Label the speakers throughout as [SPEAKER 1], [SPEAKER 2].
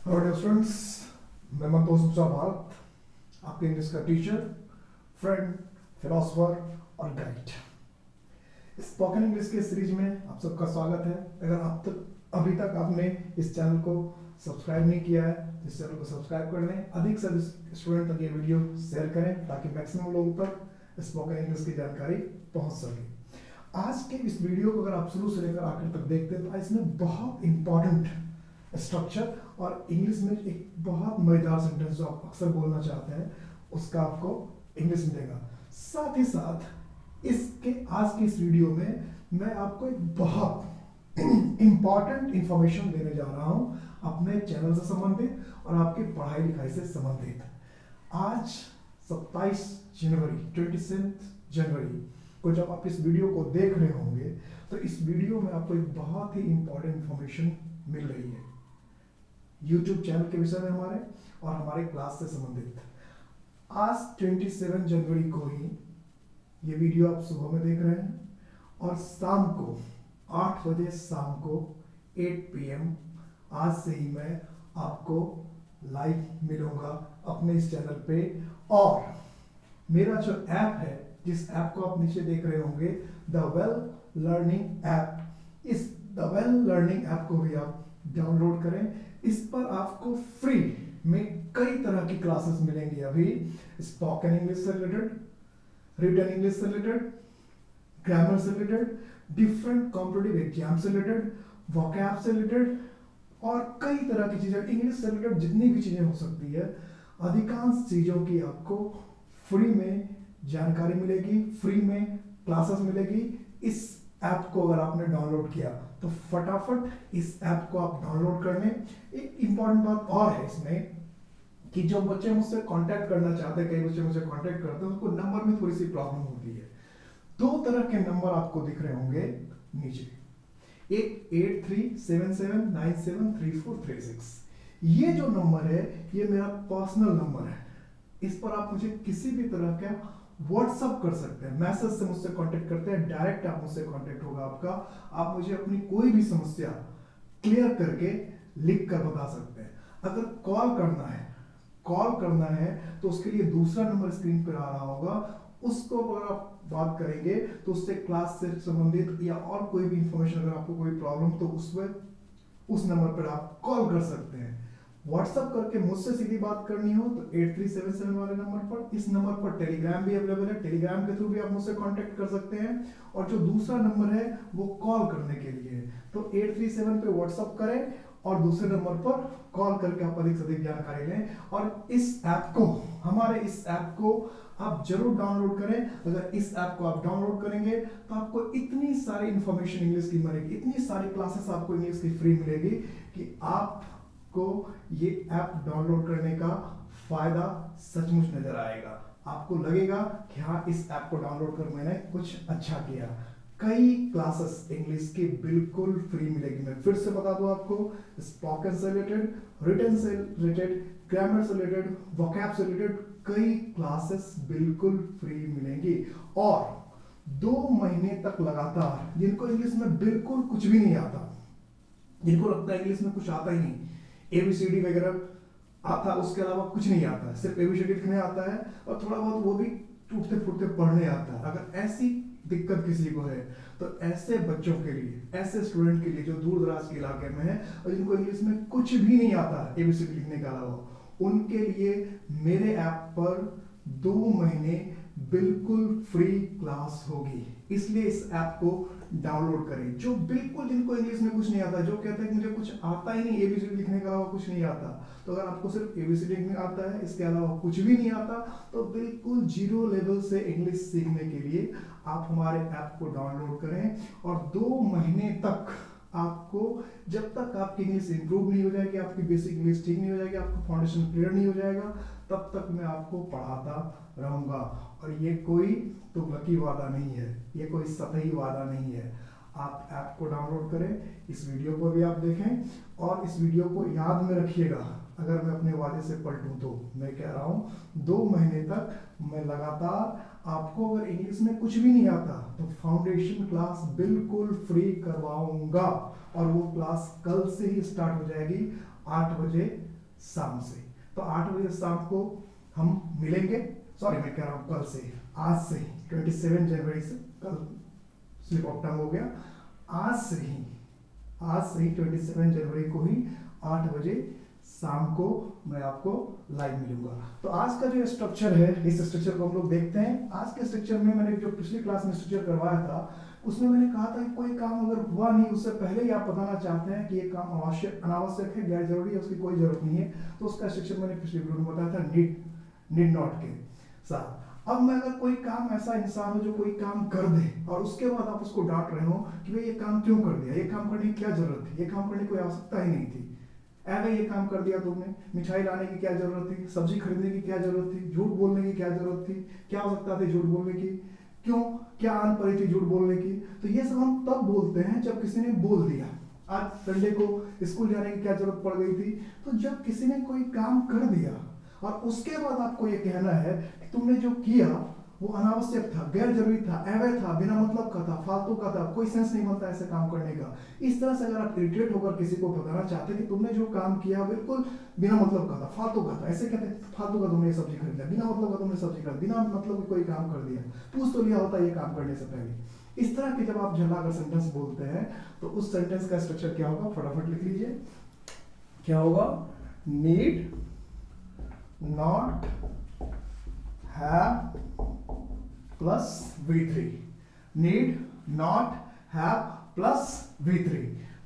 [SPEAKER 1] Hello dear students, मैं मंतोष गुप्ता भारत, आपके English का टीचर, फ्रेंड, फिलोसोफर और गाइड। स्पोकन इंग्लिश के सीरीज में आप सबका स्वागत है। अगर आप तक अभी तक आपने इस चैनल को सब्सक्राइब नहीं किया है तो इस चैनल को सब्सक्राइब कर लें। अधिक से अधिक स्टूडेंट तक ये वीडियो शेयर करें ताकि मैक्सिमम लोगों तक स्पोकन इंग्लिश की जानकारी पहुंच सके। आज के इस वीडियो को अगर आप शुरू से लेकर आखिर तक देखते हैं तो इसमें बहुत इंपॉर्टेंट स्ट्रक्चर और इंग्लिश में एक बहुत मजेदार सेंटेंस जो आप अक्सर बोलना चाहते हैं उसका आपको इंग्लिश मिलेगा। साथ ही साथ इसके आज की इस वीडियो में मैं आपको एक बहुत इंपॉर्टेंट इंफॉर्मेशन देने जा रहा हूं अपने चैनल से संबंधित और आपकी पढ़ाई लिखाई से संबंधित। आज 27 जनवरी 27 जनवरी को जब आप इस वीडियो को देख रहे होंगे तो इस वीडियो में आपको एक बहुत ही इंपॉर्टेंट इंफॉर्मेशन मिल रही है YouTube चैनल के विषय में हमारे और हमारे क्लास से संबंधित। आज 27 जनवरी को ही ये वीडियो आप सुबह में देख रहे हैं और शाम को 8 बजे शाम को 8 PM आज से ही मैं आपको लाइव मिलूंगा अपने इस चैनल पे। और मेरा जो ऐप है, जिस ऐप को आप नीचे देख रहे होंगे, द वेल लर्निंग ऐप, इस द वेल लर्निंग ऐप को भी आप डाउनलोड करें। इस पर आपको फ्री में कई तरह की क्लासेस मिलेंगी। अभी स्पोकन इंग्लिश से रिलेटेड, रिटन इंग्लिश से रिलेटेड, ग्रामर से रिलेटेड, डिफरेंट कॉम्पिटिटिव एग्जाम से रिलेटेड, वोकैब से रिलेटेड और कई तरह की चीजें, इंग्लिश से रिलेटेड जितनी भी चीजें हो सकती है, अधिकांश चीजों की आपको फ्री में जानकारी मिलेगी, फ्री में क्लासेस मिलेगी। इस ऐप को अगर आपने डाउनलोड किया तो फटाफट इस ऐप को आप डाउनलोड कर लें। एक इंपॉर्टेंट बात और है इसमें कि जो बच्चे मुझसे कांटेक्ट करना चाहते हैं, कई बच्चे मुझे कांटेक्ट करते हैं, उनको नंबर में थोड़ी सी प्रॉब्लम होती है। दो तरह के नंबर आपको दिख रहे होंगे नीचे, एक 8377973436। ये जो नंबर है ये मेरा पर्सनल नंबर है। इस पर आप मुझे किसी भी तरह का व्हाट्सअप कर सकते हैं, मैसेज से मुझसे कांटेक्ट करते हैं, डायरेक्ट आप मुझसे कांटेक्ट होगा आपका। आप मुझे अपनी कोई भी समस्या क्लियर करके लिख कर बता सकते हैं। अगर कॉल करना है तो उसके लिए दूसरा नंबर स्क्रीन पर आ रहा होगा, उसको अगर आप बात करेंगे तो उससे क्लास से संबंधित या और कोई भी इंफॉर्मेशन, अगर आपको कोई प्रॉब्लम तो उस नंबर पर आप कॉल कर सकते हैं। व्हाट्सएप करके मुझसे सीधी बात करनी हो तो 8377 वाले नंबर पर, इस नंबर पर टेलीग्राम भी अवेलेबल है, टेलीग्राम के थ्रू भी आप मुझसे कांटेक्ट कर सकते हैं। और जो दूसरा नंबर है वो कॉल करने के लिए है, तो 837 पे व्हाट्सएप करें और दूसरे नंबर पर कॉल करके आप अधिक से अधिक जानकारी लें। और इस ऐप को, हमारे इस ऐप को आप जरूर डाउनलोड करें। अगर इस ऐप को आप डाउनलोड करेंगे तो आपको इतनी सारी इंफॉर्मेशन इंग्लिश की मिलेगी, इतनी सारी क्लासेस आपको इंग्लिश की फ्री मिलेगी कि आपको ये ऐप डाउनलोड करने का फायदा सचमुच नजर आएगा। आपको लगेगा कि हाँ, इस ऐप को डाउनलोड कर मैंने कुछ अच्छा किया। कई क्लासेस इंग्लिश की बिल्कुल फ्री मिलेगी। मैं फिर से बता दूं आपको, स्पोकन से रिलेटेड, रिटन से रिलेटेड, ग्रामर से रिलेटेड, वोकैब से रिलेटेड कई क्लासेस बिल्कुल फ्री मिलेंगी। और 2 महीने तक लगातार, जिनको इंग्लिश में बिल्कुल कुछ भी नहीं आता, जिनको लगता है इंग्लिश में कुछ आता ही नहीं, ABCD वगैरह आता, उसके अलावा कुछ नहीं आता, सिर्फ ABCD लिखने आता है और थोड़ा बहुत वो भी टूटते फूटते पढ़ने आता है, अगर ऐसी दिक्कत किसी को है तो ऐसे बच्चों के लिए, ऐसे स्टूडेंट के लिए जो दूर दराज के इलाके में है और जिनको इंग्लिश में कुछ भी नहीं आता ABCD लिखने के अलावा, उनके लिए मेरे ऐप पर 2 महीने बिल्कुल फ्री क्लास होगी। इसलिए इस ऐप को डाउनलोड करें। जो बिल्कुल, जिनको इंग्लिश में कुछ नहीं आता, जो कहते हैं कि मुझे कुछ आता ही नहीं, ABCD लिखने के अलावा कुछ नहीं आता, तो अगर आपको सिर्फ ABCD लिखने आता है, इसके अलावा कुछ भी नहीं आता, तो बिल्कुल जीरो लेवल से इंग्लिश सीखने के लिए आप हमारे ऐप को डाउनलोड करें। और 2 महीने तक आपको, जब तक आपकी इंग्लिश इंप्रूव नहीं हो जाएगी, आपकी बेसिक इंग्लिश ठीक नहीं हो जाएगी, आपका फाउंडेशन क्लियर नहीं हो जाएगा, तब तक मैं आपको पढ़ाता रहूंगा। और ये कोई तुगलकी वादा नहीं है, ये कोई सतही वादा नहीं है। आप ऐप को डाउनलोड करें, इस वीडियो को भी आप देखें और इस वीडियो को याद में रखिएगा। अगर मैं अपने वादे से पलटूं तो मैं कह रहा हूं 2 महीने तक मैं लगातार आपको, अगर इंग्लिश में कुछ भी नहीं आता तो फाउंडेशन क्लास बिल्कुल फ्री करवाऊंगा। और वो क्लास कल से ही स्टार्ट हो जाएगी 8 बजे शाम से। तो 8 बजे शाम को हम मिलेंगे। सॉरी, मैं कह रहा हूँ कल से, आज से ही 27 जनवरी से, कल स्लिप ऑफ टंग हो गया, आज से ही 27 जनवरी को ही 8 बजे शाम को मैं आपको लाइव मिलूंगा। तो आज का जो स्ट्रक्चर है, इस स्ट्रक्चर को हम लोग देखते हैं। आज के स्ट्रक्चर में मैंने जो पिछली क्लास में स्ट्रक्चर करवाया था, उसमें मैंने कहा था कि कोई काम अगर हुआ नहीं, उससे पहले ही आप बताना चाहते हैं कि ये काम आवश्यक अनावश्यक है, गैर जरूरी है, उसकी कोई जरूरत नहीं है, तो उसका स्ट्रक्चर मैंने पिछले वीडियो में बताया था, नीड नॉट के साथ। अब मैं अगर कोई काम ऐसा इंसान हो जो कोई काम कर दे और उसके बाद आप उसको डांट रहे हो कि भाई ये काम क्यों कर दिया, ये काम करने की क्या जरूरत थी, ये काम करने की कोई आवश्यकता ही नहीं थी, अरे ये काम कर दिया तुमने, मिठाई लाने की क्या जरूरत थी, सब्जी खरीदने की क्या जरूरत थी, झूठ बोलने की क्या जरूरत थी, क्या आवश्यकता थी झूठ बोलने की, क्यों, क्या आन पड़ी थी झूठ बोलने की। तो ये सब हम तब बोलते हैं जब किसी ने बोल दिया। आज संडे को स्कूल जाने की क्या जरूरत पड़ गई थी, तो जब किसी ने कोई काम कर दिया और उसके बाद आपको ये कहना है कि तुमने जो किया वो अनावश्यक था, गैर जरूरी था, अवैध था, बिना मतलब का था, फालतू का था, कोई सेंस नहीं बनता ऐसे काम करने का। इस तरह से अगर आप इरिटेट होकर किसी को बताना चाहते हैं कि तुमने जो काम किया बिल्कुल बिना मतलब का था, फालतू का था, ऐसे कहते हैं फालतू का तुमने सब्जी खरीदा, बिना मतलब का तुमने सब्जी खरीदा, बिना मतलब का कोई काम कर दिया, पूछ तो लिया होता ये काम करने से पहले। इस तरह के जब आप झल्लाकर सेंटेंस बोलते हैं तो उस सेंटेंस का स्ट्रक्चर क्या होगा, फटाफट लिख लीजिए। क्या होगा, need not have plus V3, need not have plus V3।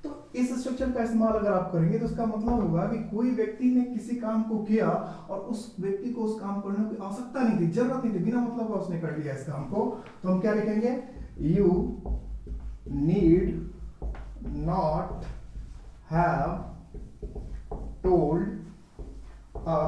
[SPEAKER 1] तो इस स्ट्रक्चर का इस्तेमाल अगर आप करेंगे तो इसका मतलब होगा कि कोई व्यक्ति ने किसी काम को किया और उस व्यक्ति को उस काम करने की आवश्यकता नहीं थी, जरूरत नहीं थी, बिना मतलब का उसने कर लिया इस काम को। तो हम क्या लिखेंगे, you need not have told a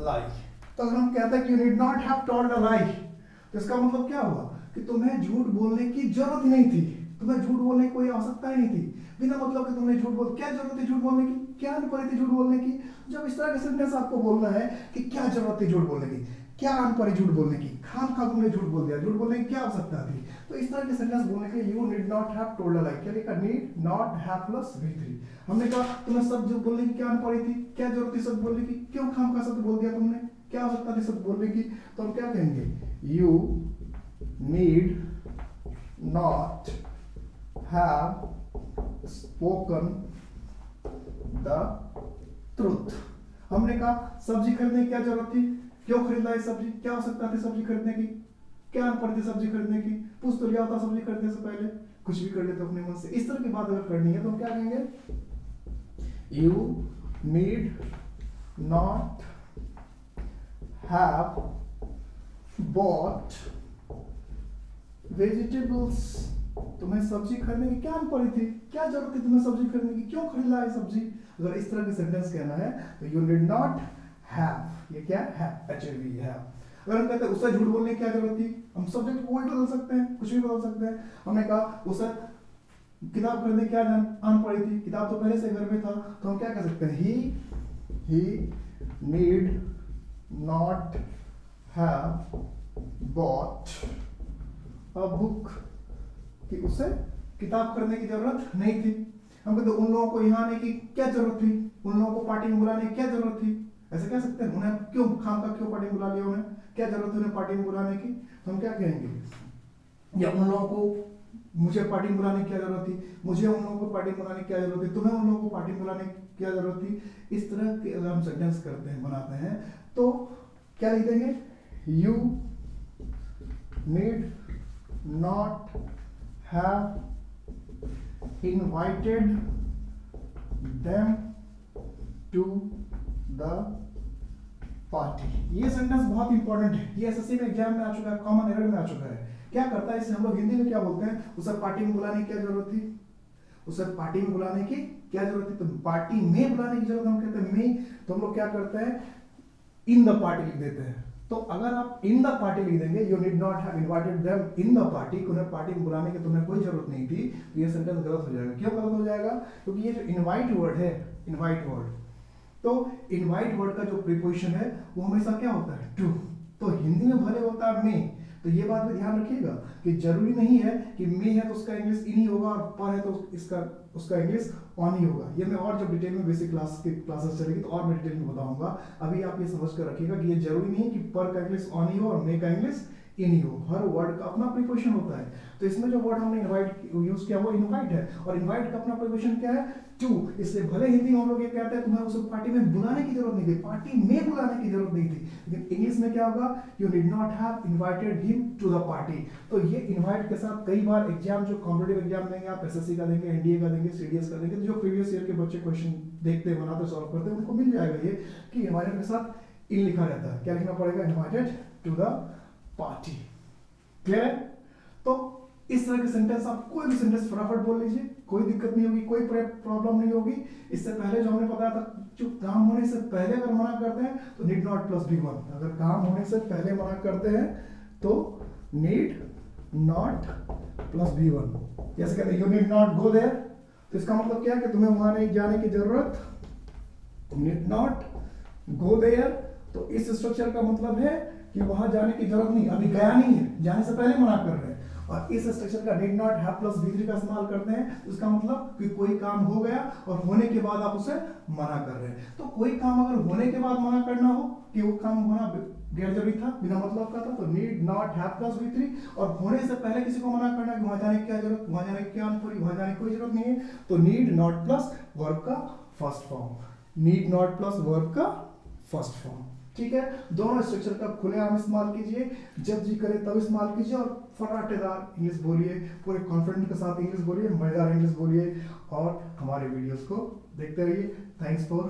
[SPEAKER 1] lie. तो अगर हम कहते हैं कि you need not have told a lie, तो इसका मतलब क्या हुआ कि तुम्हें झूठ बोलने की जरूरत ही नहीं थी, तुम्हें झूठ बोलने की कोई आवश्यकता ही नहीं थी, बिना मतलब के तुमने झूठ बोल, क्या जरूरत थी झूठ बोलने की, क्या आन पड़ी थी झूठ बोलने की। जब इस तरह के सेंटेंस आपको बोलना है कि क्या जरूरत थी झूठ बोलने की, क्या आन पड़ी झूठ बोलने की, खाम खा तुमने झूठ बोल दिया, झूठ बोलने की क्या आवश्यकता थी, तो इस तरह के सेंटेंस बोलने के लिए you need not have told a lie, क्या लिखा, need not have plus V3। हमने कहा तुम्हें सच बोलने की क्या आन पड़ी थी, क्या जरूरत थी सच बोलने की, क्यों खाम खा सच बोल दिया तुमने, क्या आवश्यकता थी सच बोलने की। तो हम क्या कहेंगे, you need not have spoken the truth। हमने कहा सब्जी खरीदने की क्या जरूरत थी, क्यों खरीदा ये सब्जी, क्या आवश्यकता थी सब्जी खरीदने की, क्या आन पड़ी थी सब्जी खरीदने की, पूछ तो लिया होता सब्जी खरीदने से पहले, कुछ भी कर लेते अपने मन से। इस तरह की बात अगर करनी है तो हम क्या कहेंगे, you need not have bought vegetables। तुम्हें सब्जी खरीदने की क्या पड़ी थी, क्या जरूरत थी तुम्हें सब्जी खरीदने की, क्यों खरीदा है सब्जी। अगर इस तरह के सेंटेंस कहना है तो यू डिड नॉट हैव, ये क्या है, HAV है। अगर हम कहते हैं उससे झूठ बोलने की क्या जरूरत थी, हम सब्जेक्ट को भी बदल सकते हैं, कुछ भी बदल सकते हैं। हमने कहा उसे किताब खरीदने की क्या आन पड़ी थी, किताब तो पहले से घर में था, तो हम क्या कह सकते हैं, he need not have bought a book, कि उसे किताब खरीदने की जरूरत नहीं थी। हम कहते उन लोगों को यहाँ आने की क्या जरूरत थी, उन लोगों को पार्टी में बुलाने की क्या जरूरत थी, ऐसे कह सकते हैं, उन्हें क्यों खाम का क्यों पार्टी में बुला लिया, उन्हें क्या जरूरत थी उन्हें पार्टी में बुलाने की। तो हम क्या कहेंगे, या उन लोगों को मुझे पार्टी में बुलाने की क्या जरूरत थी, मुझे उन लोगों को पार्टी में बुलाने की क्या जरूरत थी, तुम्हें उन लोगों को पार्टी में बुलाने की क्या जरूरत थी। इस तरह के अगर हम सेंटेंस करते हैं, बनाते हैं, तो क्या लिख देंगे, you need not have invited them to the party। ये सेंटेंस बहुत इंपॉर्टेंट है, ये एसएससी में एग्जाम में आ चुका है, कॉमन एरर में आ चुका है। क्या करता है इसे हम लोग हिंदी में क्या बोलते हैं, उसे पार्टी में बुलाने की क्या जरूरत थी, उसे पार्टी में बुलाने की क्या जरूरत थी, तो पार्टी में बुलाने की जरूरत, हम कहते हैं में, तो हम लोग क्या करते हैं, इन द पार्टी लिख देते हैं। तो अगर आप इन द पार्टी लिख देंगे, you need not have invited them in the party, उन्हें पार्टी में बुलाने की तुम्हें कोई जरूरत नहीं थी, तो ये सेंटेंस गलत हो जाएगा। क्यों गलत हो जाएगा, क्योंकि ये जो इनवाइट वर्ड है, इनवाइट वर्ड, तो इनवाइट वर्ड का जो प्रीपोजिशन है वो हमेशा क्या होता है, टू। तो हिंदी में भले होता है में, तो ये बात भी ध्यान रखिएगा कि जरूरी नहीं है कि मे है तो उसका इंग्लिश इन ही होगा और पर है तो इसका उसका इंग्लिश ऑन ही होगा। ये मैं और जब डिटेल में बेसिक क्लासेस चलेगी तो और मैं डिटेल में बताऊंगा। अभी आप ये समझ कर रखिएगा कि ये जरूरी नहीं है कि पर का इंग्लिश ऑन ही हो और मे का इंग्लिश इन ही हो। हर वर्ड का अपना प्रिपोजिशन होता है। तो इसमें जो वर्ड हमने इनवाइट यूज किया वो इनवाइट है, और इनवाइट का अपना प्रिपोजिशन क्या है? टू। इसलिए भले हिंदी में हम लोग ये कहते हैं तुम्हें उस पार्टी में बुलाने की जरूरत नहीं थी, पार्टी में बुलाने की जरूरत नहीं थी, लेकिन इंग्लिश में क्या होगा? You did not have invited him to the party. तो ये इनवाइट के साथ कई बार एग्जाम, जो कॉम्पिटिटिव एग्जाम देंगे आप, एसएससी का देंगे, एनडीए का देंगे, सीडीएस का देंगे, तो जो प्रीवियस ईयर के बच्चे क्वेश्चन देखते हैं, बनाते, सॉल्व करते हैं, उनको मिल जाएगा ये कि इनवाइटेड के साथ इन लिखा रहता है। क्या लिखना पड़ेगा? Invited to the party. Clear है? तो इस तरह के सेंटेंस आप कोई भी सेंटेंस फटाफट बोल लीजिए, कोई दिक्कत नहीं होगी, कोई प्रॉब्लम नहीं होगी। इससे पहले जो हमने बताया था, जो काम होने से पहले अगर मना करते हैं तो need not plus V one. अगर काम होने से पहले मना करते हैं तो need not plus V one. जैसे कहते हैं you need not go there, तो इसका मतलब क्या है कि तुम्हें वहां नहीं जाने की जरूरत, नीड नॉट गो देयर। तो इस स्ट्रक्चर का मतलब है कि वहां जाने की जरूरत नहीं, अभी गया नहीं है, जाने से पहले मना कर रहे हैं। और इस स्ट्रक्चर का did not have plus V three का इस्तेमाल करते हैं, तो इसका मतलब कि कोई काम हो गया और होने के बाद आप उसे मना कर रहे हैं। तो कोई काम अगर होने के बाद मना करना हो कि वो काम होना गैर जरूरी था, बिना मतलब का था, तो need not have plus V three. और होने से पहले किसी को मना करना कि वहां जाने की क्या जरूरत, वहां जाने की क्या पूरी, वहां जाने की कोई जरूरत नहीं है, तो नीड नॉट प्लस वर्ब का first form, need not plus verb का फर्स्ट फॉर्म। ठीक है, दोनों स्ट्रक्चर का खुलेआम इस्तेमाल कीजिए, जब जी करे तब इस्तेमाल कीजिए, और फटाटेदार इंग्लिश बोलिए, पूरे कॉन्फिडेंट के साथ इंग्लिश बोलिए, मजेदार इंग्लिश बोलिए, और हमारे वीडियोस को देखते रहिए। Thanks for